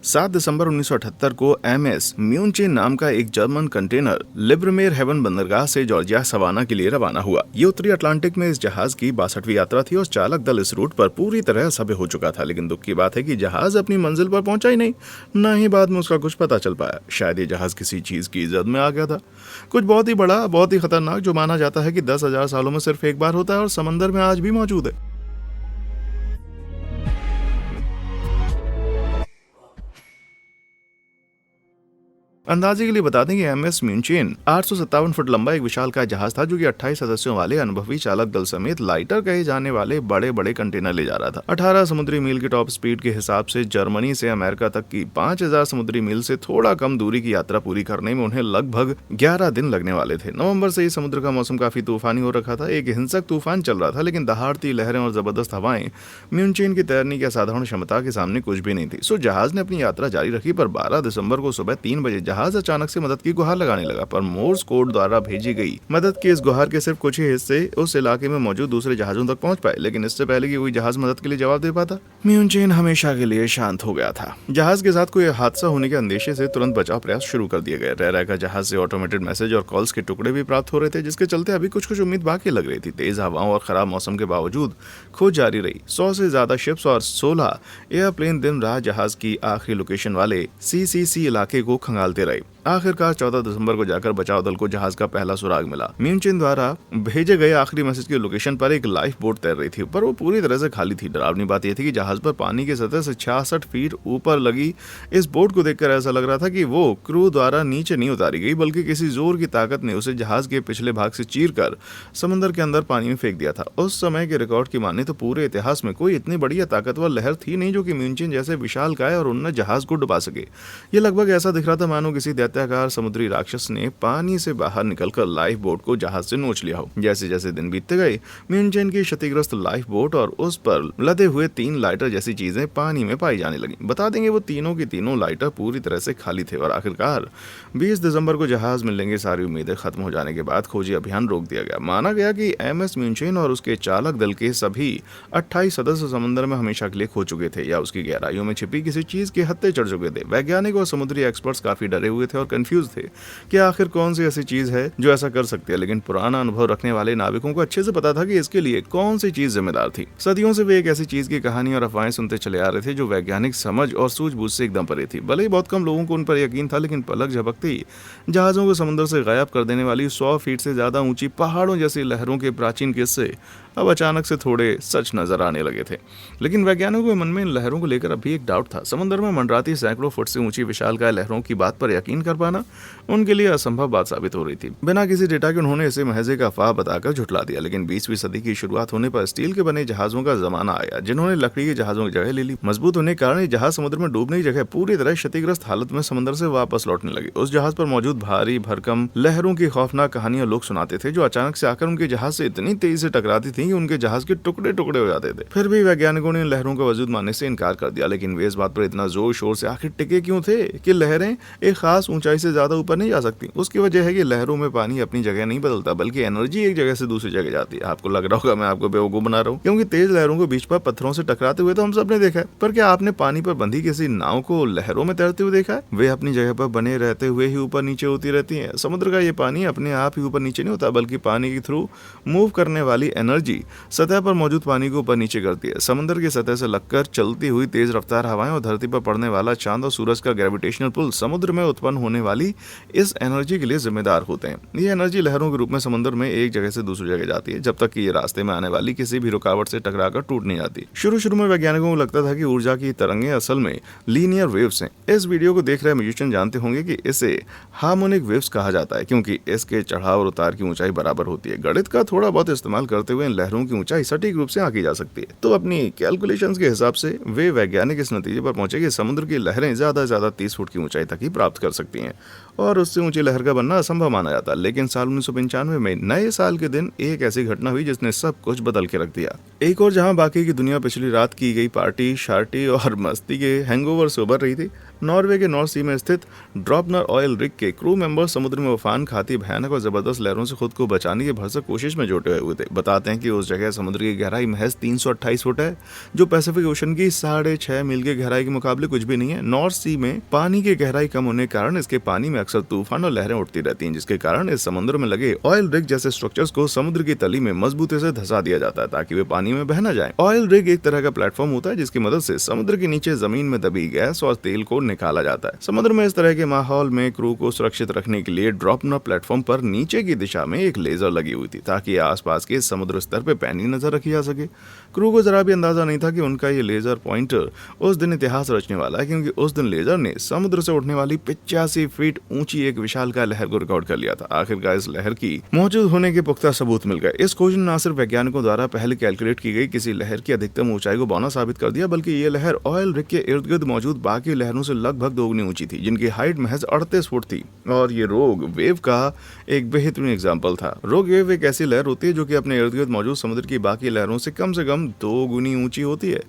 7 दिसंबर 1978 को एमएस म्यूनचेन नाम का एक जर्मन कंटेनर लिब्रमेर हेवन बंदरगाह से जॉर्जिया सवाना के लिए रवाना हुआ। ये उत्तरी अटलांटिक में इस जहाज की 62वीं यात्रा थी और चालक दल इस रूट पर पूरी तरह सभ्य हो चुका था। लेकिन दुख की बात है कि जहाज अपनी मंजिल पर पहुंचा ही नहीं, न ही बाद में उसका कुछ पता चल पाया। शायद ये जहाज किसी चीज की जद में आ गया था, कुछ बहुत ही बड़ा, बहुत ही खतरनाक, जो माना जाता है कि 10,000 सालों में सिर्फ एक बार होता है और समंदर में आज भी मौजूद है। अंदाजे के लिए बता दें कि एमएस म्यूनचेन 857 फुट लंबा एक विशालकाय जहाज था जो कि 28 सदस्यों वाले अनुभवी चालक दल समेत लाइटर कहे जाने वाले बड़े बड़े कंटेनर ले जा रहा था। 18 समुद्री मील की टॉप स्पीड के हिसाब से जर्मनी से अमेरिका तक की 5000 समुद्री मील से थोड़ा कम दूरी की यात्रा पूरी करने में उन्हें लगभग 11 दिन लगने वाले थे। नवंबर से ही समुद्र का मौसम काफी तूफानी हो रखा था। एक हिंसक तूफान चल रहा था, लेकिन दहाड़ती लहरें और जबरदस्त हवाएं म्यूनचेन की तैरने की असाधारण क्षमता के सामने कुछ भी नहीं थी। सो जहाज ने अपनी यात्रा जारी रखी, पर 12 दिसंबर को सुबह 3 बजे जहाज अचानक से मदद की गुहार लगाने लगा। पर मोर्स कोड द्वारा भेजी गई मदद के इस गुहार के सिर्फ कुछ ही हिस्से उस इलाके में मौजूद दूसरे जहाजों तक पहुंच पाए। लेकिन इससे पहले कि कोई जहाज मदद के लिए जवाब दे पाता, म्यूनचेन हमेशा के लिए शांत हो गया था। जहाज के साथ कोई हादसा होने के अंदेशे से तुरंत बचाव प्रयास शुरू कर दिए गए। रह रहकर जहाज से ऑटोमेटेड मैसेज और कॉल्स के टुकड़े भी प्राप्त हो रहे थे, जिसके चलते अभी कुछ कुछ उम्मीद बाकी लग रही थी। तेज हवाओं और खराब मौसम के बावजूद खोज जारी रही। 100 से ज्यादा शिप्स और 16 एयरप्लेन दिन रात जहाज की आखिरी लोकेशन वाले सीसीसी इलाके को खंगालते रहे। आखिरकार 14 दिसंबर को जाकर बचाव दल को जहाज का पहला सुराग मिला। म्यूनचेन द्वारा भेजे गए आखिरी मैसेज की लोकेशन पर एक लाइफ बोट तैर रही थी, पर वो पूरी तरह से खाली थी। डरावनी बात यह थी कि जहाज पर पानी की सतह से 66 फीट ऊपर लगी इस बोट को देखकर ऐसा लग रहा था कि वो क्रू द्वारा नीचे नहीं उतारी गई, बल्कि किसी जोर की ताकत ने उसे जहाज के पिछले भाग से चीरकर समंदर के अंदर पानी में फेंक दिया था। उस समय के रिकॉर्ड की माने तो पूरे इतिहास में कोई इतनी बड़ी या ताकतवर लहर थी नहीं जो कि म्यूनचेन जैसे विशालकाय और उन्नत जहाज को डुबा सके। ये लगभग ऐसा दिख रहा था मानो किसी दैत्याकार समुद्री राक्षस ने पानी से बाहर निकलकर लाइफ बोट को जहाज से नोच लिया हो। जैसे जैसे दिन बीतते गए, म्यूनचेन की क्षतिग्रस्त लाइफ बोट और उस पर लदे हुए 3 लाइटर जैसी चीजें पानी में पाई जाने लगी। बता देंगे वो तीनों की तीनों लाइटर पूरी तरह से खाली थे और आखिरकार 20 दिसंबर को जहाज मिलने की सारी उम्मीदें खत्म हो जाने के बाद खोजी अभियान रोक दिया गया। माना गया कि एमएस म्यूनचेन और उसके चालक दल के सभी 28 सदस्य समुद्र में हमेशा के लिए खो चुके थे या उसकी गहराइयों में छिपी किसी चीज के हत्थे चढ़ चुके थे। वैज्ञानिक और समुद्री एक्सपर्ट्स काफी डरे हुए थे और कंफ्यूज थे कि आखिर कौन सी ऐसी चीज है जो ऐसा कर सकती है। लेकिन पुराना अनुभव रखने वाले नाविकों को अच्छे से पता था कि इसके लिए कौन सी चीज जिम्मेदार थी। सदियों से वे एक ऐसी चीज की कहानी और अफवाहें सुनते चले आ रहे थे जो वैज्ञानिक समझ और सूझबूझ से एकदम परे थी। भले ही बहुत कम लोगों को उन पर यकीन था, लेकिन पलक झपकते ही जहाजों को समुद्र से गायब कर देने वाली 100 फीट से ज्यादा ऊंची पहाड़ों जैसी लहरों के प्राचीन किस्से अब अचानक से थोड़े सच नजर आने लगे थे। लेकिन वैज्ञानिकों के मन में इन लहरों को लेकर अभी एक डाउट था। समुद्र में मंडराती सैकड़ों फुट से ऊंची विशालकाय लहरों की बात पर यकीन कर पाना उनके लिए असंभव बात साबित हो रही थी। बिना किसी डेटा के उन्होंने इसे महज एक अफवाह बताकर झुठला दिया। लेकिन 20वीं सदी की शुरुआत होने पर स्टील के बने जहाजों का जमाना आया, जिन्होंने लकड़ी के जहाजों की जगह ले ली। मजबूत होने के कारण ये जहाज समुद्र में डूबने की जगह पूरी तरह क्षतिग्रस्त हालत में समुद्र से वापस लौटने लगे। उस जहाज पर मौजूद भारी भरकम लहरों की खौफनाक कहानियां लोग सुनाते थे, जो अचानक से आकर उनके जहाज से इतनी तेजी से टकराती थी कि उनके जहाज के टुकड़े टुकड़े हो जाते थे। फिर भी वैज्ञानिकों ने इन लहरों का वजूद मानने से इनकार कर दिया। लेकिन वे इस बात पर इतना जोर शोर से आखिर टिके क्यों थे कि लहरें एक खास ऊंचाई से ज्यादा ऊपर नहीं जा सकती? उसकी वजह है कि लहरों में पानी अपनी जगह नहीं बदलता, बल्कि एनर्जी एक जगह से दूसरी जगह जाती है। आपको लग रहा होगा मैं आपको बेवकूफ बना रहा हूँ, क्योंकि तेज लहरों को बीच पर पत्थरों से टकराते हुए तो हम सब ने देखा है। पर क्या आपने पानी पर बंधी किसी नाव को लहरों में तैरते हुए देखा है? वे अपनी जगह पर बने रहते हुए ही ऊपर नीचे होती रहती है। समुद्र का ये पानी अपने आप ही ऊपर नीचे नहीं होता, बल्कि पानी के थ्रू मूव करने वाली एनर्जी सतह पर मौजूद पानी को ऊपर नीचे करती है। समुद्र की सतह से लगकर चलती हुई तेज रफ्तार हवाएं और धरती पर पड़ने वाला चांद और सूरज का ग्रेविटेशनल पुल समुद्र में उत्पन्न होने वाली इस एनर्जी के लिए जिम्मेदार होते हैं। ये एनर्जी लहरों के रूप में समुद्र में एक जगह से दूसरी जगह जाती है, जब तक कि ये रास्ते में आने वाली किसी भी रुकावट से टकराकर टूट नहीं जाती। शुरू में वैज्ञानिकों को लगता था कि ऊर्जा की तरंगें असल में लीनियर वेव्स हैं। इस वीडियो को देख रहे म्यूजिशियन जानते होंगे कि इसे हार्मोनिक वेव्स कहा जाता है, क्योंकि इसके चढ़ाव और उतार की ऊंचाई बराबर होती है। गणित का थोड़ा बहुत इस्तेमाल करते हुए इन लहरों की ऊंचाई सटीक रूप से आंकी जा सकती है। तो अपनी कैलकुलेशंस के हिसाब से वे वैज्ञानिक इस नतीजे पर पहुंचे कि समुद्र की लहरें ज्यादा से ज्यादा 30 फुट की ऊंचाई तक ही प्राप्त कर सकती हैं और उससे ऊंची लहर का बनना असंभव माना जाता। लेकिन साल 1995 में नए साल के दिन एक ऐसी घटना हुई जिसने सब कुछ बदल के रख दिया। एक और जहां बाकी की दुनिया पिछली रात की गई पार्टी शार्टी और मस्ती के हैंगओवर से उबर रही थी, नॉर्वे के नॉर्थ सी में स्थित ड्रॉपनर ऑयल रिग के क्रू मेंबर समुद्र में उफान खाती भयानक और जबरदस्त लहरों से खुद को बचाने की भरसक कोशिश में जुटे हुए थे। बताते हैं कि उस जगह समुद्र की गहराई महज 328 फुट है, जो पैसिफिक ओशन की 6.5 मील की गहराई के मुकाबले कुछ भी नहीं है। नॉर्थ सी में पानी की गहराई कम होने के कारण इसके पानी में अक्सर तूफान और लहरें उठती रहती हैं, जिसके कारण इस समुद्र में लगे ऑयल रिग जैसे स्ट्रक्चर्स को समुद्र की तली में मजबूती से धंसा दिया जाता है ताकि वे पानी में बह न जाए। ऑयल रिग एक तरह का प्लेटफॉर्म होता है जिसकी मदद से समुद्र के नीचे जमीन में दबी गैस और तेल को निकाला जाता है। समुद्र में इस तरह के माहौल में क्रू को सुरक्षित रखने के लिए ड्रॉपनर प्लेटफॉर्म पर नीचे की दिशा में एक लेजर लगी हुई थी ताकि आसपास के समुद्र स्तर पर पैनी नजर रखी जा सके। क्रू को जरा भी अंदाजा नहीं था कि उनका ये लेजर पॉइंटर उस दिन इतिहास रचने वाला है, क्योंकि उस दिन लेजर ने समुद्र से उठने वाली 85 फीट ऊंची एक विशालकाय लहर को रिकॉर्ड कर लिया था। आखिरकार इस लहर की मौजूद होने के पुख्ता सबूत मिल गए। इस खोज ने न सिर्फ वैज्ञानिकों द्वारा पहले कैलकुलेट की गई किसी लहर की अधिकतम ऊंचाई को बौना साबित कर दिया, बल्कि ये लहर ऑयल रिग के इर्द गिर्द मौजूद बाकी लहरों से लगभग दोगुनी ऊंची थी, जिनकी हाइट महज 38 फुट थी। और ये रोग वेव का एक बेहतरीन एग्जाम्पल था। रोग वेव एक ऐसी लहर होती है जो कि अपने इर्द गिर्द मौजूद समुद्र की बाकी लहरों से कम 2 गुनी ऊंची होती है।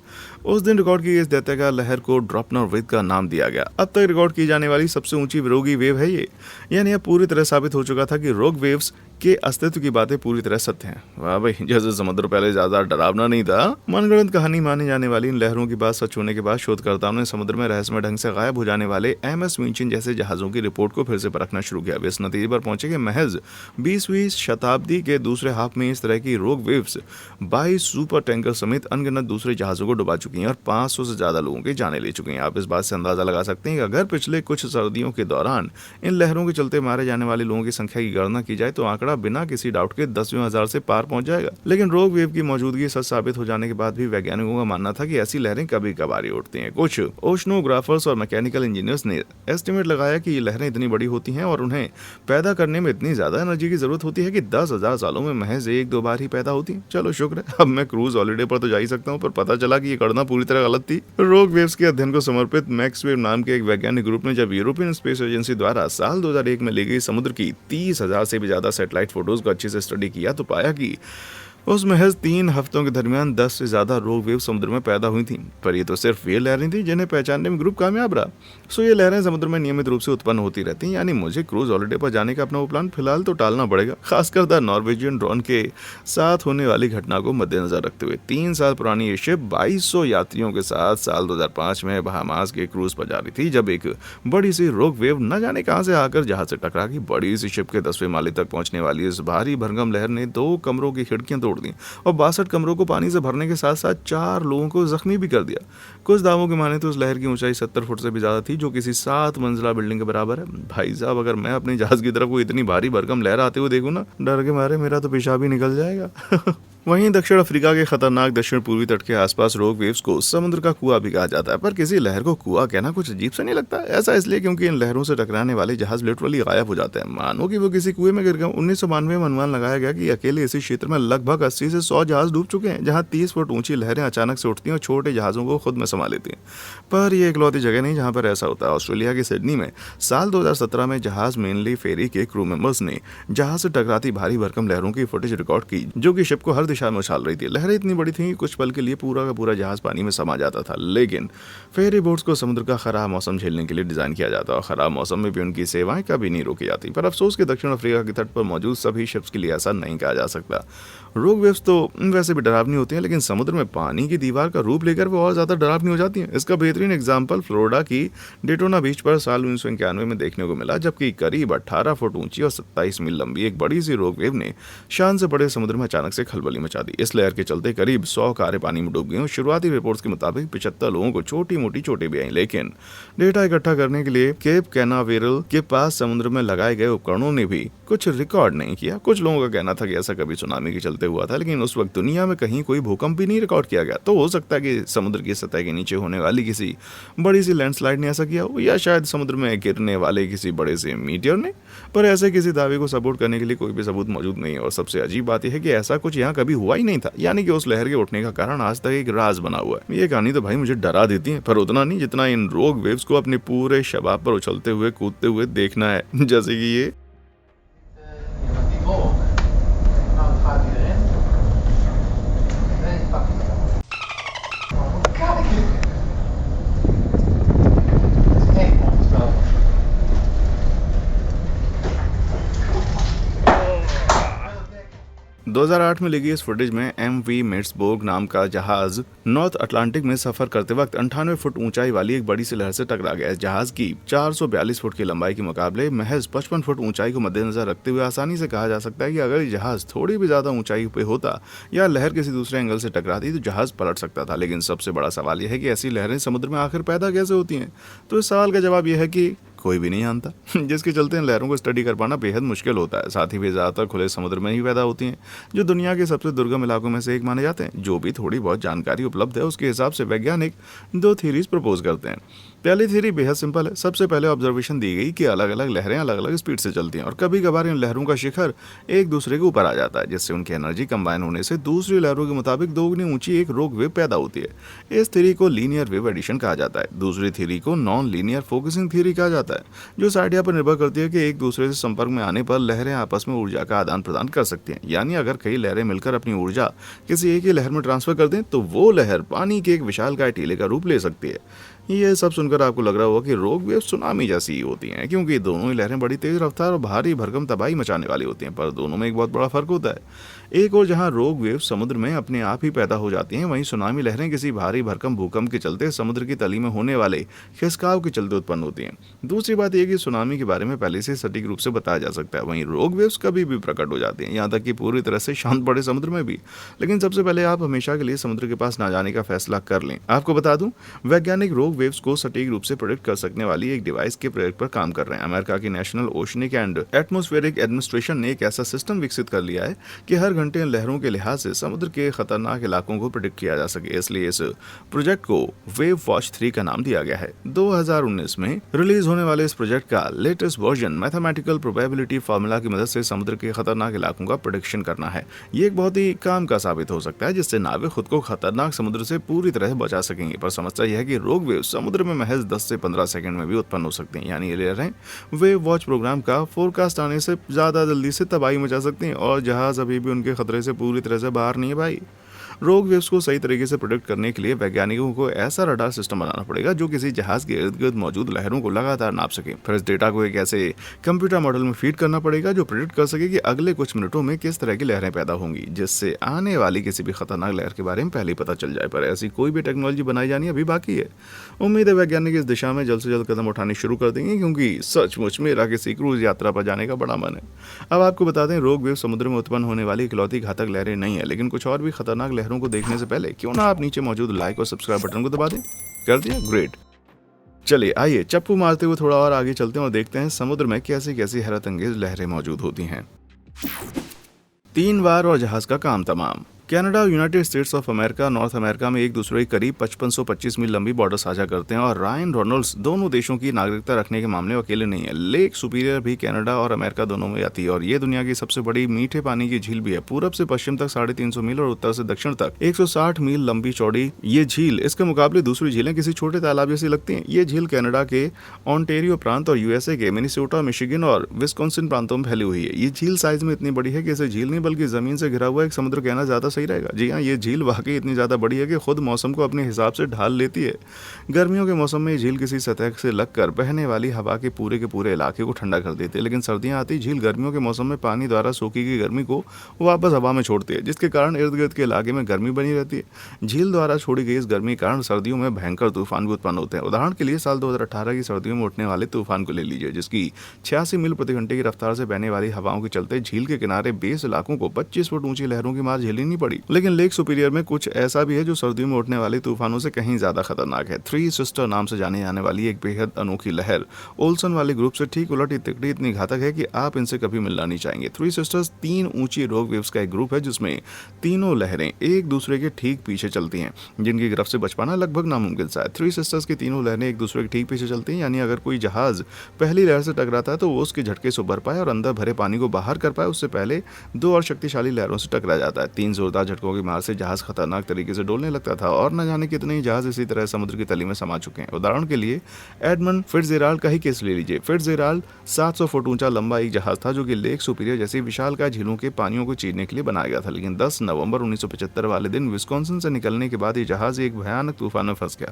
उस दिन रिकॉर्ड की गई इस दैत्याकार लहर को ड्रॉपनर वेव का नाम दिया गया। अब तक रिकॉर्ड की जाने वाली सबसे ऊंची रोगी वेव है ये। यानी अब पूरी तरह साबित हो चुका था कि रोग वेव्स के अस्तित्व की बातें पूरी तरह सत्य हैं। वाह भाई, जैसे समुद्र पहले ज्यादा डरावना नहीं था। मनगढ़ंत कहानी माने जाने वाली इन लहरों की बात सच होने के बाद शोधकर्ताओं ने समुद्र में रहस्यमय ढंग से गायब हो जाने वाले MS मिंचिन जैसे जहाजों की रिपोर्ट को फिर से परखना शुरू किया। वे इस नतीजे पर पहुंचे कि महज 20वीं शताब्दी के दूसरे हाफ में इस तरह की रोग वेव्स 22 सुपर टैंकर समेत अनगिनत दूसरे जहाजों को डुबा चुकी हैं और 500 से ज्यादा लोगों की जानें ले चुकी हैं। आप इस बात से अंदाजा लगा सकते हैं कि अगर पिछले कुछ सर्दियों के दौरान इन लहरों के चलते मारे जाने वाले लोगों की संख्या की गणना की जाए तो आंकड़ा बिना किसी डाउट के 10वें हजार से पार पहुंच जाएगा। लेकिन रोग वेव की मौजूदगी सच साबित हो जाने के बाद भी वैज्ञानिकों का मानना था कि ऐसी लहरें कभी कभार उठती हैं। कुछ ओशनोग्राफर्स और मैकेनिकल इंजीनियर्स ने एस्टिमेट लगाया कि ये लहरें इतनी बड़ी होती हैं और उन्हें पैदा करने में इतनी ज्यादा एनर्जी की जरूरत होती है कि 10,000 सालों में महज 1-2 बार ही पैदा होती है। चलो शुक्र है, अब मैं क्रूज हॉलिडे पर तो जा ही सकता हूँ, पर पता चला कि ये गणना पूरी तरह गलत थी। रोग वेव्स के अध्ययन को समर्पित मैक्सवेव नाम के एक वैज्ञानिक ग्रुप ने जब यूरोपियन स्पेस एजेंसी द्वारा साल 2001 में ली गई समुद्र की 30,000 से भी ज्यादा सैटेलाइट फोटोज को अच्छे से स्टडी किया तो पाया कि उस महज 3 हफ्तों के दरमियान 10 से ज्यादा रोग वेव समुद्र में पैदा हुई थी। पर ये तो सिर्फ वे लहरें थी जिन्हें पहचानने में ग्रुप कामयाब रहा। सो ये लहरें समुद्र में नियमित रूप से उत्पन्न होती रहती हैं। यानी मुझे क्रूज हॉलिडे पर जाने का अपना वो प्लान फिलहाल तो टालना पड़ेगा, खासकर द नॉर्वेजियन ड्रोन के साथ होने वाली घटना को मद्देनजर रखते हुए। 3 साल पुरानी ये शिप 2200 यात्रियों के साथ साल 2005 में बहामास के क्रूज पर जा रही थी जब एक बड़ी सी रोग वेव न जाने कहां से आकर जहाज से टकरा गई। बड़ी सी शिप के 10वें माले तक पहुंचने वाली इस भारी भरगम लहर ने 2 कमरों की खिड़कियां तोड़ दी और 62 कमरों को पानी से भरने के साथ साथ 4 लोगों को जख्मी भी कर दिया। कुछ दावों के माने तो उस लहर की ऊंचाई 70 फुट से भी ज्यादा थी, जो किसी 7 मंजिला बिल्डिंग के बराबर है। भाई साहब, अगर मैं अपने जहाज की तरफ को इतनी भारी भरकम लहर आते हुए देखूं ना, डर के मारे मेरा तो पेशाब ही निकल जाएगा। वहीं दक्षिण अफ्रीका के खतरनाक दक्षिण पूर्वी तट के आसपास रोग वेव्स को समुद्र का कुआं भी कहा जाता है। पर किसी लहर को कुआं कहना कुछ अजीब सा नहीं लगता? ऐसा इसलिए क्योंकि इन लहरों से टकराने वाले जहाज लिटरली गायब हो जाते हैं, मानो कि वो किसी कुएं में गिर गए। 1992 में अनुमान लगाया गया कि अकेले इसी क्षेत्र में लगभग 80 से 100 जहाज डूब चुके हैं, जहां 30 फुट ऊंची लहरें अचानक से उठती हैं और छोटे जहाजों को खुद में समा लेती हैं। पर यह इकलौती जगह नहीं जहां पर ऐसा होता है। ऑस्ट्रेलिया के सिडनी में साल 2017 में जहाज मेनली फेरी के क्रू मेंबर्स ने जहाज से टकराती भारी भरकम लहरों की फुटेज रिकॉर्ड की, जो कि शिप को हर दिशा में उछाल रही थी। लहरें इतनी बड़ी थीं कि कुछ पल के लिए पूरा का पूरा जहाज पानी में समा जाता था। लेकिन फेरी बोट्स को समुद्र का खराब मौसम झेलने के लिए डिजाइन किया जाता और खराब मौसम में भी उनकी सेवाएं कभी नहीं रोकी जाती। पर अफसोस के दक्षिण अफ्रीका के तट पर मौजूद सभी शिप्स के लिए ऐसा नहीं कहा जा सकता। रोग वेव्स तो वैसे भी डरावनी होती हैं, लेकिन समुद्र में पानी की दीवार का रूप लेकर वो और ज्यादा डरावनी हो जाती हैं। इसका बेहतरीन एग्जाम्पल फ्लोरिडा की डेटोना बीच पर साल 1991 में देखने को मिला, जबकि करीब 18 फुट ऊंची और 27 मील लंबी एक बड़ी सी रोग वेव ने शान से बड़े समुद्र में अचानक से खलबली मचा दी। इस लहर के चलते करीब 100 कारें पानी में डूब गई और शुरुआती रिपोर्ट्स के मुताबिक 75 लोगों को छोटी मोटी चोटें भी आई। लेकिन डेटा इकट्ठा करने के लिए केप कैनावेरल के पास समुद्र में लगाए गए उपकरणों ने भी कुछ रिकॉर्ड नहीं किया। कुछ लोगों का कहना था कि ऐसा कभी सुनामी के चलते हुआ था, लेकिन उस वक्त दुनिया में कहीं कोई भूकंप भी नहीं रिकॉर्ड किया गया। तो हो सकता है कि समुद्र की सतह के नीचे होने वाली किसी बड़ी सी लैंडस्लाइड ने ऐसा किया हो, या शायद समुद्र में गिरने वाले किसी बड़े से मीटियर ने। पर ऐसे किसी दावे को सपोर्ट करने के लिए कोई भी सबूत मौजूद नहीं है। और सबसे अजीब बात यह है कि ऐसा कुछ यहाँ कभी हुआ ही नहीं था। यानी कि उस लहर के उठने का कारण आज तक एक राज बना हुआ है। ये कहानी तो भाई मुझे डरा देती है, पर उतना नहीं जितना इन रोग वेव्स को अपने पूरे शबाब पर उछलते हुए कूदते हुए देखना है, जैसे कि ये। 2008 में ली गई इस फुटेज में MV मिट्सबर्ग नाम का जहाज नॉर्थ अटलांटिक में सफर करते वक्त 98 फुट ऊंचाई वाली एक बड़ी सी लहर से टकरा गया। इस जहाज की 442 फुट की लंबाई के मुकाबले महज 55 फुट ऊंचाई को मद्देनजर रखते हुए आसानी से कहा जा सकता है कि अगर ये जहाज थोड़ी भी ज्यादा ऊंचाई पे होता या लहर किसी दूसरे एंगल से टकराती तो जहाज पलट सकता था। लेकिन सबसे बड़ा सवाल यह है कि ऐसी लहरें समुद्र में आखिर पैदा कैसे होती हैं। तो इस सवाल का जवाब यह है कि कोई भी नहीं जानता, जिसके चलते इन लहरों को स्टडी कर पाना बेहद मुश्किल होता है। साथ ही वे ज्यादातर खुले समुद्र में ही पैदा होती हैं, जो दुनिया के सबसे दुर्गम इलाकों में से एक माने जाते हैं। जो भी थोड़ी बहुत जानकारी उपलब्ध है उसके हिसाब से वैज्ञानिक 2 थ्योरीज प्रपोज करते हैं। पहली थ्योरी बेहद सिंपल है। सबसे पहले ऑब्जर्वेशन दी गई कि अलग अलग लहरें अलग अलग स्पीड से चलती हैं और कभी कभार इन लहरों का शिखर एक दूसरे के ऊपर आ जाता है, जिससे उनकी एनर्जी कंबाइन होने से दूसरी लहरों के मुताबिक दोगुनी ऊंची एक रोग वेव पैदा होती है। इस थ्योरी को लीनियर वेव एडिशन कहा जाता है। दूसरी थ्योरी को नॉन लीनियर फोकसिंग थ्योरी कहा जाता है, जो इस आइडिया पर निर्भर करती है कि एक दूसरे से संपर्क में आने पर लहरें आपस में ऊर्जा का आदान प्रदान कर सकती हैं। यानी अगर कई लहरें मिलकर अपनी ऊर्जा किसी एक ही लहर में ट्रांसफर कर दें तो वो लहर पानी के एक विशालकाय टीले का रूप ले सकती है। ये सब सुनकर आपको लग रहा होगा कि रोग वेव सुनामी जैसी ही होती हैं, क्योंकि दोनों ही लहरें बड़ी तेज रफ्तार और भारी भरकम तबाही मचाने वाली होती हैं। पर दोनों में एक बहुत बड़ा फर्क होता है। एक और जहां रोग वेव समुद्र में अपने आप ही पैदा हो जाती हैं, वहीं सुनामी लहरें किसी भारी भरकम भूकंप के चलते समुद्र की तली में होने वाले खिसकाव के चलते उत्पन्न होती हैं। दूसरी बात यह कि सुनामी के बारे में पहले से सटीक रूप से बताया जा सकता है, वहीं रोग वेव्स कभी भी प्रकट हो जाती हैं, यहाँ तक कि पूरी तरह से शांत पड़े समुद्र में भी। लेकिन सबसे पहले आप हमेशा के लिए समुद्र के पास ना जाने का फैसला कर लें। आपको बता दूं, वैज्ञानिक रोग वेव्स को सटीक रूप से प्रेडिक्ट कर सकने वाली एक डिवाइस के प्रोजेक्ट पर काम कर रहे हैं। अमेरिका की national oceanic and atmospheric administration ने एक ऐसा सिस्टम विकसित कर लिया है कि हर घंटे इन लहरों के लिहाज से समुद्र के खतरनाक इलाकों को प्रेडिक्ट किया जा सके। इसलिए इस प्रोजेक्ट को वेव वॉच 3 का नाम दिया गया है। 2019 में रिलीज होने वाले इस प्रोजेक्ट का latest version mathematical probability formula की मदद से समुद्र के खतरनाक इलाकों का प्रेडिक्शन करना है। ये एक बहुत ही काम का साबित हो सकता है, जिससे नाविक खुद को खतरनाक समुद्र से पूरी तरह बचा सकेंगे। पर समस्या यह है कि रोग वेव समुद्र में महज 10 से 15 सेकंड में भी उत्पन्न हो सकते हैं। यानी ये लहरें वेव वॉच प्रोग्राम का फोरकास्ट आने से ज्यादा जल्दी से तबाही मचा सकती हैं और जहाज अभी भी उनके खतरे से पूरी तरह से बाहर नहीं है भाई। रोग वेव्स को सही तरीके से प्रेडिक्ट करने के लिए वैज्ञानिकों को ऐसा रडार सिस्टम बनाना पड़ेगा जो किसी जहाज के इर्द गिर्द मौजूद लहरों को लगातार नाप सके। फिर इस डेटा को एक ऐसे कंप्यूटर मॉडल में फीड करना पड़ेगा जो प्रेडिक्ट कर सके कि अगले कुछ मिनटों में किस तरह की लहरें पैदा होंगी, जिससे आने वाली किसी भी खतरनाक लहर के बारे में पहले ही पता चल जाए। पर ऐसी कोई भी टेक्नोलॉजी बनाई जानी अभी बाकी है। उम्मीद है वैज्ञानिक इस दिशा में जल्द से जल्द कदम उठाने शुरू कर देंगे, क्योंकि सचमुच मेरा किसी क्रूज यात्रा पर जाने का बड़ा मन है। अब आपको बता दें, रोग वेव समुद्र में उत्पन्न होने वाली इकलौती घातक लहरें नहीं है, लेकिन कुछ और भी खतरनाक लहरों को देखने से पहले क्यों ना आप नीचे मौजूद लाइक और सब्सक्राइब बटन को दबा दें। कर दिया? ग्रेट। चलिए आइए चप्पू मारते हुए थोड़ा और आगे चलते हैं और देखते हैं समुद्र में कैसी कैसी हैरत अंगेज लहरें मौजूद होती हैं। 3 बार और जहाज का काम तमाम। कनाडा और United states of America north America में एक दूसरे के करीब 5525 मील लंबी बॉर्डर साझा करते हैं और रायन रेनॉल्ड्स दोनों देशों की नागरिकता रखने के मामले में अकेले नहीं है। लेक सुपीरियर भी कनाडा और अमेरिका दोनों में आती है और ये दुनिया की सबसे बड़ी मीठे पानी की झील भी है। पूरब से पश्चिम तक 350 मील और उत्तर से दक्षिण तक 160 मील लंबी चौड़ी ये झील इसके मुकाबले दूसरी झीलें किसी छोटे तालाब जैसी लगती हैं। ये झील कनाडा के ऑन्टेरियो प्रांत और यूएसए के मिनेसोटा, मिशिगन और विस्कॉन्सिन प्रांतों में फैली हुई है। ये झील साइज में इतनी बड़ी है कि इसे झील नहीं बल्कि जमीन से घिरा हुआ एक समुद्र कहना ज्यादा सही रहेगा। जी हाँ, झील वाकई इतनी ज़्यादा बड़ी है कि खुद मौसम को अपने हिसाब से ढाल लेती है। गर्मियों के मौसम में झील किसी सतह से लगकर बहने वाली हवा के पूरे इलाके को ठंडा कर देती है, लेकिन सर्दियां आती झील गर्मियों के मौसम में पानी द्वारा सोखी गई गर्मी को वापस हवा में छोड़ती है, जिसके कारण इर्द गिर्द के इलाके में गर्मी बनी रहती है। झील द्वारा छोड़ी गई इस गर्मी के कारण सर्दियों में भयंकर तूफान भी उत्पन्न होते हैं। उदाहरण के लिए साल 2018 की सर्दियों में उठने वाले तूफान को ले लीजिए, जिसकी 86 मील प्रति घंटे की रफ्तार से बहने वाली हवाओं के चलते झील के किनारे बेस इलाकों को 25 फुट ऊंची लहरों की मार झेलनी नहीं पड़ी। लेकिन लेक सुपीरियर में कुछ ऐसा भी है जो सर्दियों में उठने वाले तूफानों से कहीं ज्यादा खतरनाक है। 3 सिस्टर नाम से जाने जाने वाली एक बेहद अनोखी लहर ओल्सन वाले ग्रुप से ठीक उलट तिकड़ी इतनी घातक है कि आप इनसे कभी मिलना नहीं चाहेंगे। 3 सिस्टर्स 3 ऊंची रोग वेव्स का एक ग्रुप है, जिसमें तीनों लहरें एक दूसरे के ठीक पीछे चलती हैं, जिनकी गिरफ्त से बच पाना लगभग नामुमकिन सा है। 3 सिस्टर्स की तीनों लहरें एक दूसरे के ठीक पीछे चलती हैं, यानी अगर कोई जहाज पहली लहर से टकराता है तो वो उसके झटके से उबर पाए और अंदर भरे पानी को बाहर कर पाए, उससे पहले 2 और शक्तिशाली लहरों से टकरा जाता है। 3 जोरदार जोरदार झटकों की मार से जहाज खतरनाक तरीके से डोलने लगता था और न जाने कितने ही जहाज इसी तरह समुद्र की तली में समा चुके हैं। उदाहरण के लिए एडमंड फिट्जजेराल्ड का ही केस ले लीजिए। फिट्जजेराल्ड 700 फुट ऊंचा लंबा एक जहाज था जो कि लेक सुपीरियर जैसी विशालकाय झीलों के पानियों को चीरने के लिए बनाया गया था, लेकिन 10 नवंबर 1975 वाले दिन विस्कॉन्सिन से निकलने के बाद ये जहाज एक भयानक तूफान में फंस गया।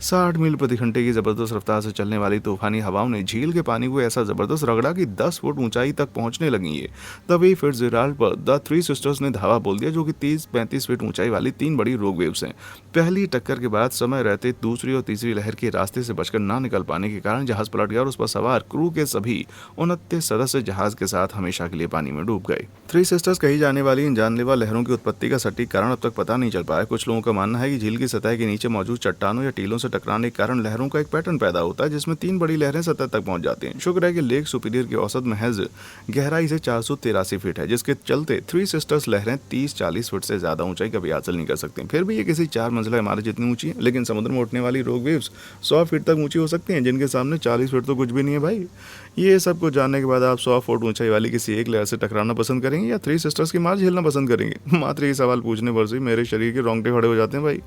60 मील प्रति घंटे की जबरदस्त रफ्तार से चलने वाली तूफानी हवाओं ने झील के पानी को ऐसा जबरदस्त रगड़ा कि 10 फुट ऊंचाई तक पहुंचने लगी है। तभी फिट्जजेराल्ड पर द थ्री सिस्टर्स ने धावा बोल दिया, जो कि 30-35 फीट ऊंचाई वाली 3 बड़ी रोग वेव्स हैं। पहली टक्कर के बाद समय रहते दूसरी और तीसरी लहर के रास्ते से बचकर ना निकल पाने के कारण जहाज पलट गया और उस पर सवार क्रू के सभी 29 सदस्य जहाज के साथ हमेशा के लिए पानी में डूब गए। थ्री सिस्टर्स कही जाने वाली इन जानलेवा लहरों की उत्पत्ति का सटीक कारण अब तक पता नहीं चल पाया। कुछ लोगों का मानना है कि झील की सतह के नीचे मौजूद चट्टानों या टीलों से टकराने के कारण लहरों का एक पैटर्न पैदा होता है, जिसमें 3 बड़ी लहरें सतह तक पहुंच जाती हैं। शुक्र है कि लेक सुपीरियर की औसत महज गहराई से 483 फीट है, जिसके चलते थ्री सिस्टर्स लहरें 30-40 फीट से ज्यादा ऊंचाई कभी हासिल नहीं कर सकती। फिर भी ये किसी 4 मंजिला इमारत जितनी ऊंची है, लेकिन समुद्र में उठने वाली रोग वेव्स 100 फीट तक ऊंची हो सकती हैं, जिनके सामने 40 फीट तो कुछ भी नहीं है भाई। ये सब कुछ जानने के बाद आप 100 फुट ऊंचाई वाली किसी एक लहर से टकराना पसंद करेंगे या थ्री सिस्टर्स की मार झेलना पसंद करेंगे? मात्र ये सवाल पूछने पर से मेरे शरीर के रोंगटे खड़े हो जाते हैं भाई।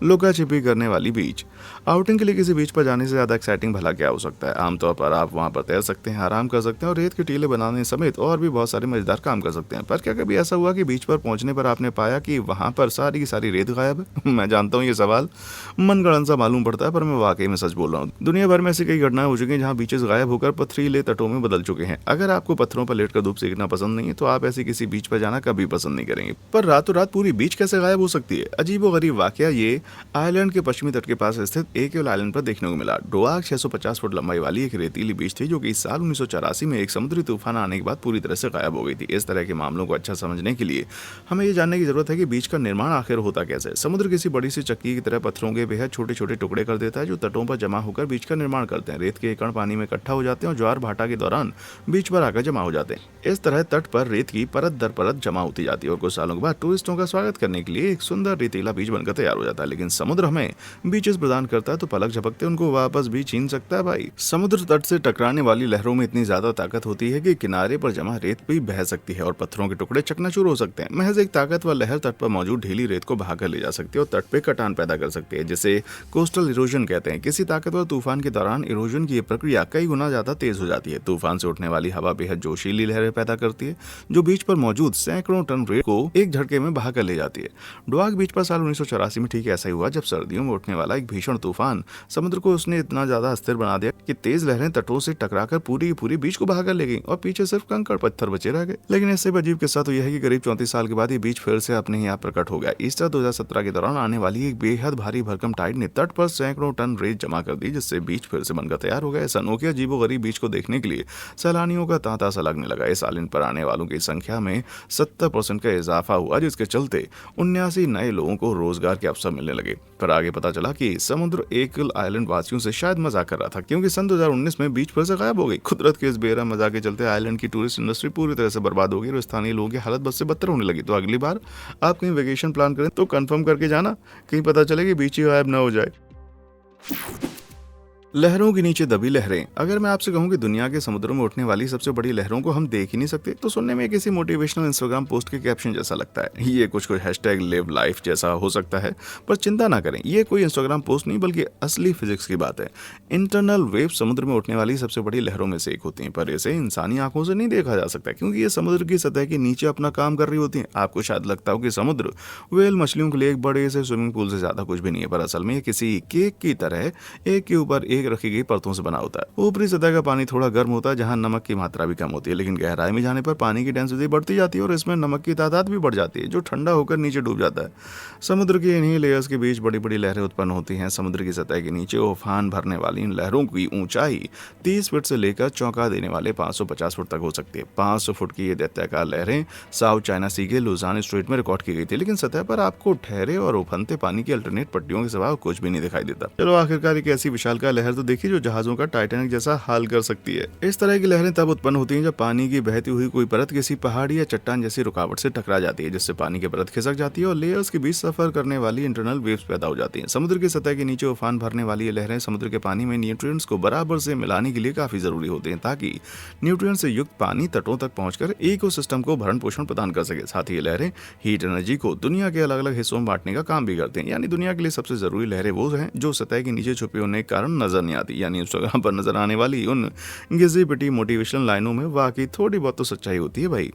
लुका छिपी करने वाली बीच। आउटिंग के लिए किसी बीच पर जाने से ज्यादा एक्साइटिंग भला क्या हो सकता है। आमतौर पर आप वहां पर तैर सकते हैं, आराम कर सकते हैं और रेत के टीले बनाने समेत और भी बहुत सारे मजेदार काम कर सकते हैं। पर क्या कभी ऐसा हुआ कि बीच पर पहुंचने पर आपने पाया कि वहां पर सारी की सारी रेत गायब है? मैं जानता हूँ ये सवाल मनगढ़ंत सा मालूम पड़ता है, पर मैं वाकई में सच बोल रहा हूँ। दुनिया भर में ऐसी कई घटनाएं हो चुकी हैं जहाँ बीचेस गायब होकर पथरीले तटों में बदल चुके हैं। अगर आपको पत्थरों पर लेटकर धूप सेकना पसंद नहीं है तो आप ऐसी किसी बीच पर जाना कभी पसंद नहीं करेंगे। पर रातों रात पूरी बीच कैसे गायब हो सकती है? अजीबोगरीब वाकया ये आयरलैंड के पश्चिमी तट के पास स्थित एकेल आइलैंड पर देखने को मिला। डोआक 650 फुट लंबाई वाली एक रेतीली बीच थी, जो कि इस साल 1984 में एक समुद्री तूफान आने के बाद पूरी तरह से गायब हो गई थी। इस तरह के मामलों को अच्छा समझने के लिए हमें ये जानने की जरूरत है कि बीच का निर्माण आखिर होता कैसे है। समुद्र किसी बड़ी सी चक्की की तरह पत्थरों के बेहद छोटे छोटे टुकड़े कर देता है, जो तटों पर जमा होकर बीच का निर्माण करते हैं। रेत के कण पानी में इकट्ठा हो जाते हैं और ज्वार भाटा के दौरान बीच पर आकर जमा हो जाते हैं। इस तरह तट पर रेत की परत दर परत जमा होती जाती है और कुछ सालों के बाद टूरिस्टों का स्वागत करने के लिए एक सुंदर रेतीला बीच बनकर तैयार हो जाता है। लेकिन समुद्र हमें बीचेस प्रदान करता है तो पलक झपकते उनको वापस भी छीन सकता है भाई। समुद्र तट से टकराने वाली लहरों में इतनी ज्यादा ताकत होती है कि किनारे पर जमा रेत भी बह सकती है और पत्थरों के टुकड़े चकनाचूर हो सकते हैं। महज एक ताकतवर लहर तट पर मौजूद ढीली रेत को बहाकर ले जा सकती है और तट पे कटान पैदा कर सकती है, जिसे कोस्टल इरोजन कहते हैं। किसी ताकतवर तूफान के दौरान इरोजन की यह प्रक्रिया कई गुना ज्यादा तेज हो जाती है। तूफान से उठने वाली हवा बेहद जोशीली लहरें पैदा करती है, जो बीच पर मौजूद सैकड़ों टन रेत को एक झटके में बहाकर ले जाती है। डोआक बीच पर साल 1984 में ठीक ऐसा ही हुआ, जब सर्दियों में उठने वाला एक भीषण तूफान समुद्र को उसने इतना ज्यादा अस्थिर बना दिया कि तेज लहरें तटों से टकराकर पूरी की पूरी बीच को बहाकर ले गईं और पीछे सिर्फ कंकड़ पत्थर बचे रह गए। लेकिन इससे भी अजीब किस्सा तो यह है कि करीब 34 साल के बाद ये बीच फिर से अपने यहाँ प्रकट हो गया। ईस्टर 2017 के दौरान आने वाली एक बेहद भारी भरकम टाइड ने तट पर सैकड़ों टन रेत जमा कर दी, जिससे बीच फिर से बनकर तैयार हो गया। इस अनोखे अजीबोगरीब बीच को देखने के लिए सैलानियों का तांता सा लगने लगा। इस साल इन पर आने वालों की संख्या में 70% का इजाफा हुआ, जिसके चलते 79 नए लोगों को रोजगार के अवसर मिलने लगे। पर आगे पता चला कि समुद्र एकेल आइलैंड वासियों से शायद मजाक कर रहा था, क्योंकि सन 2019 में बीच फिर से गायब हो गई। कुदरत के इस बेरहम मजाक के चलते आइलैंड की टूरिस्ट इंडस्ट्री पूरी तरह से बर्बाद हो गई और स्थानीय लोगों की हालत बस से बदतर होने लगी। तो अगली बार आप कहीं वेकेशन प्लान करें तो कंफर्म करके जाना, कहीं पता चले कि बीच ही गायब न हो जाए। लहरों के नीचे दबी लहरें। अगर मैं आपसे कहूं कि दुनिया के समुद्रों में उठने वाली सबसे बड़ी लहरों को हम देख ही नहीं सकते, तो सुनने में किसी मोटिवेशनल इंस्टाग्राम पोस्ट के कैप्शन जैसा लगता है। ये कुछ हैशटैग लिव लाइफ जैसा हो सकता है, पर चिंता ना करें, ये कोई इंस्टाग्राम पोस्ट नहीं बल्कि असली फिजिक्स की बात है। इंटरनल वेव समुद्र में उठने वाली सबसे बड़ी लहरों में से एक होती है, पर इसे इंसानी आंखों से नहीं देखा जा सकता, क्योंकि ये समुद्र की सतह के नीचे अपना काम कर रही होती है। आपको शायद लगता हो कि समुद्र व्हेल मछलियों के लिए एक बड़े से स्विमिंग पूल से ज्यादा कुछ भी नहीं है, पर असल में ये किसी केक की तरह एक के ऊपर एक रखी गई परतों बना होता है। ऊपरी सतह का पानी थोड़ा गर्म होता है, जहां नमक की मात्रा भी कम होती है, लेकिन गहराई में जाने पर पानी की डेंसिटी बढ़ती जाती है और इसमें नमक की तादाद भी बढ़ जाती है, जो ठंडा होकर नीचे डूब जाता है। समुद्र के इन्हीं लेयर्स के बीच बड़ी बड़ी लहरें उत्पन्न होती हैं। समुद्र की सतह के नीचे उफान भरने वाली इन लहरों की ऊंचाई 30 फीट से लेकर चौंका देने वाले 550 फुट तक हो सकती है। 500 फुट की ये दैत्याकार लहरें साउथ चाइना सी के लुजान स्ट्रेट में रिकॉर्ड की गई थी, लेकिन सतह पर आपको ठहरे और उफनते पानी की अल्टरनेट पट्टियों के सिवा कुछ भी नहीं दिखाई देता। चलो आखिरकार एक ऐसी विशालकाय लहर लहर तो देखिए जो जहाजों का टाइटैनिक जैसा हाल कर सकती है। इस तरह की लहरें तब उत्पन्न होती हैं जब पानी की बहती हुई कोई परत किसी पहाड़ी या चट्टान जैसी रुकावट से टकरा जाती है, जिससे पानी की परत खिसक जाती है और लेयर्स के बीच सफर करने वाली इंटरनल वेव्स पैदा हो जाती हैं। समुद्र की सतह के नीचे उफान भरने वाली ये लहरें समुद्र के पानी में न्यूट्रिएंट्स को बराबर से मिलाने के लिए काफी जरूरी होते हैं, ताकि न्यूट्रिएंट्स से युक्त पानी तटों तक पहुंचकर इकोसिस्टम को भरण पोषण प्रदान कर सके। साथ ही ये लहरें हीट एनर्जी को दुनिया के अलग अलग हिस्सों में बांटने का काम भी करते हैं। यानी दुनिया के लिए सबसे जरूरी लहरें वो हैं जो सतह के नीचे छुपे होने के कारण नजर नहीं आती। यानी इंस्टाग्राम पर नजर आने वाली उन घिसी पिटी मोटिवेशनल लाइनों में वाकई थोड़ी बहुत तो सच्चाई होती है भाई।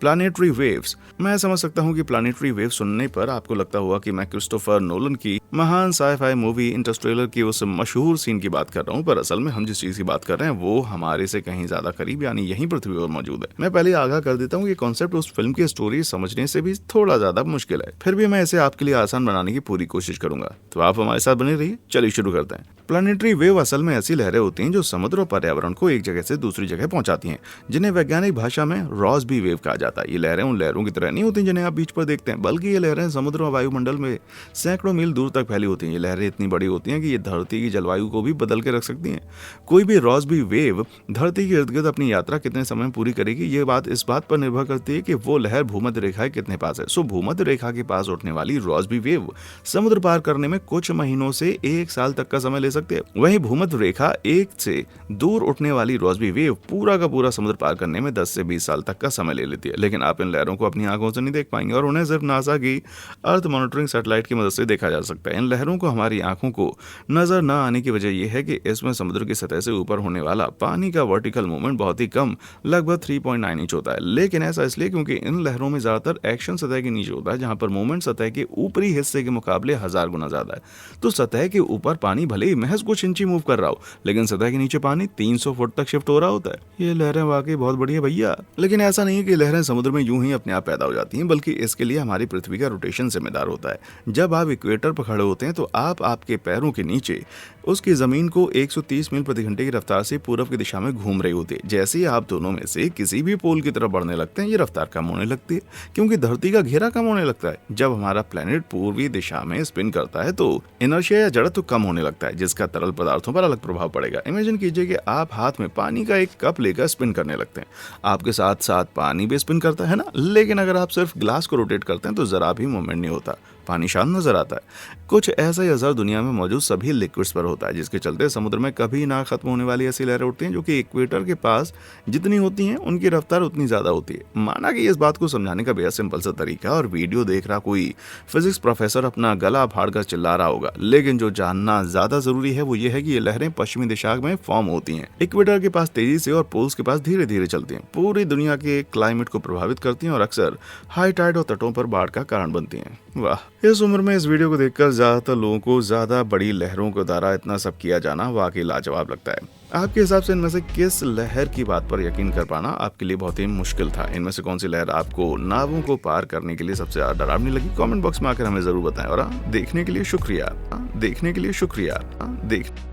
Planetary waves. मैं समझ सकता हूँ कि प्लानिटरी वेव सुनने पर आपको लगता होगा कि मैं क्रिस्टोफर नोलन की महान साइ-फाई मूवी इंटरस्टेलर की उस मशहूर सीन की बात कर रहा हूँ, पर असल में हम जिस चीज की बात कर रहे हैं वो हमारे से कहीं ज्यादा करीब यानी यहीं पृथ्वी पर मौजूद है। मैं पहले आगाह कर देता हूँ कि कॉन्सेप्ट उस फिल्म की स्टोरी समझने से भी थोड़ा ज्यादा मुश्किल है, फिर भी मैं इसे आपके लिए आसान बनाने की पूरी कोशिश करूंगा, तो आप हमारे साथ बने रहिए। चलिए शुरू करते हैं। प्लानिटरी वेव असल में ऐसी लहरें होती हैं जो समुद्र और पर्यावरण को एक जगह से दूसरी जगह पहुंचाती हैं, जिन्हें वैज्ञानिक भाषा में रॉसबी वेव कहा जाता है। ये लहरें उन लहरों की तरह नहीं होती जिन्हें आप बीच पर देखते हैं, बल्कि ये लहरें समुद्र और वायुमंडल में सैकड़ों मील दूर तक फैली होती हैं। ये लहरें इतनी बड़ी होती हैं कि ये धरती की जलवायु को भी बदल के रख सकती हैं। कोई भी रॉसबी वेव धरती के इर्द गिर्द अपनी यात्रा कितने समय में पूरी करेगी, ये बात इस बात पर निर्भर करती है कि वो लहर भूमध्य रेखा के कितने पास है। सो भूमध्य रेखा के पास उठने वाली रॉसबी वेव समुद्र पार करने में कुछ महीनों से 1 साल तक का समय ले सकते हैं। वहीं भूमध्य रेखा एक से दूर उठने वाली रॉसबी वेव पूरा का पूरा समुद्र पार करने में 10 से 20 साल तक का समय ले लेती है। लेकिन आप इन लहरों को अपनी आंखों से नहीं देख पाएंगे और उन्हें सिर्फ नासा की अर्थ मॉनिटरिंग सैटेलाइट की मदद से देखा जा सकता है। इन लहरों को हमारी आंखों को नजर न आने की वजह यह है कि इसमें समुद्र की सतह से ऊपर होने वाला पानी का वर्टिकल मूवमेंट बहुत ही कम, लगभग 3.9 इंच होता है। लेकिन ऐसा इसलिए क्योंकि इन लहरों में ज्यादातर एक्शन सतह के नीचे होता है, जहां पर मूवमेंट सतह के ऊपरी हिस्से के मुकाबले 1000 गुना ज्यादा है। तो सतह के ऊपर पानी भले ही महज कुछ इंची मूव कर रहा हो, लेकिन सतह के नीचे पानी 300 फुट तक शिफ्ट हो रहा होता है। ये लहरें वाकई बहुत बड़ी है भैया। लेकिन ऐसा नहीं है कि लहरें समुद्र में यूं ही अपने आप पैदा हो जाती हैं, बल्कि इसके लिए हमारी पृथ्वी का रोटेशन जिम्मेदार होता है। जब आप इक्वेटर पर खड़े होते हैं तो आप आपके पैरों के नीचे उसकी जमीन को 130 मील प्रति घंटे की रफ्तार से पूर्व की दिशा में घूम रही होती है। जैसे ही आप दोनों में से किसी भी पोल की तरफ बढ़ने लगते हैं, ये रफ्तार कम होने लगती है, क्योंकि धरती का घेरा कम होने लगता है। जब हमारा प्लेनेट पूर्वी दिशा में स्पिन करता है तो इनर्शिया या जड़त्व कम होने लगता है, जिसका तरल पदार्थों पर अलग प्रभाव पड़ेगा। इमेजिन कीजिए कि आप हाथ में पानी का एक कप लेकर स्पिन करने लगते हैं। आपके साथ साथ पानी भी स्पिन करता है ना, लेकिन अगर आप सिर्फ ग्लास को रोटेट करते हैं तो जरा भी मूवमेंट नहीं होता, पानी शांत नजर आता है। कुछ ऐसा ही असर दुनिया में मौजूद सभी लिक्विड्स पर होता है, जिसके चलते समुद्र में कभी ना खत्म होने वाली ऐसी लहरें उठती हैं जो कि इक्वेटर के पास जितनी होती हैं उनकी रफ्तार उतनी ज्यादा होती है। माना कि इस बात को समझाने का बेहद सिंपल सा तरीका है और वीडियो देख रहा कोई फिजिक्स प्रोफेसर अपना गला फाड़कर चिल्ला रहा होगा, लेकिन जो जानना ज्यादा जरूरी है वो ये है कि ये लहरें पश्चिमी दिशा में फॉर्म होती हैं, इक्वेटर के पास तेजी से और पोल्स के पास धीरे धीरे चलती हैं, पूरी दुनिया के क्लाइमेट को प्रभावित करती हैं और अक्सर हाई टाइड और तटों पर बाढ़ का कारण बनती हैं। वाह, इस उम्र में इस वीडियो को देखकर ज्यादातर लोगों को ज्यादा बड़ी लहरों के द्वारा इतना सब किया जाना वाकई लाजवाब लगता है। आपके हिसाब से इनमें से किस लहर की बात पर यकीन कर पाना आपके लिए बहुत ही मुश्किल था? इनमें से कौन सी लहर आपको नावों को पार करने के लिए सबसे ज्यादा डरावनी लगी? कमेंट बॉक्स में आकर हमें जरूर बताएं। और देखने के लिए शुक्रिया।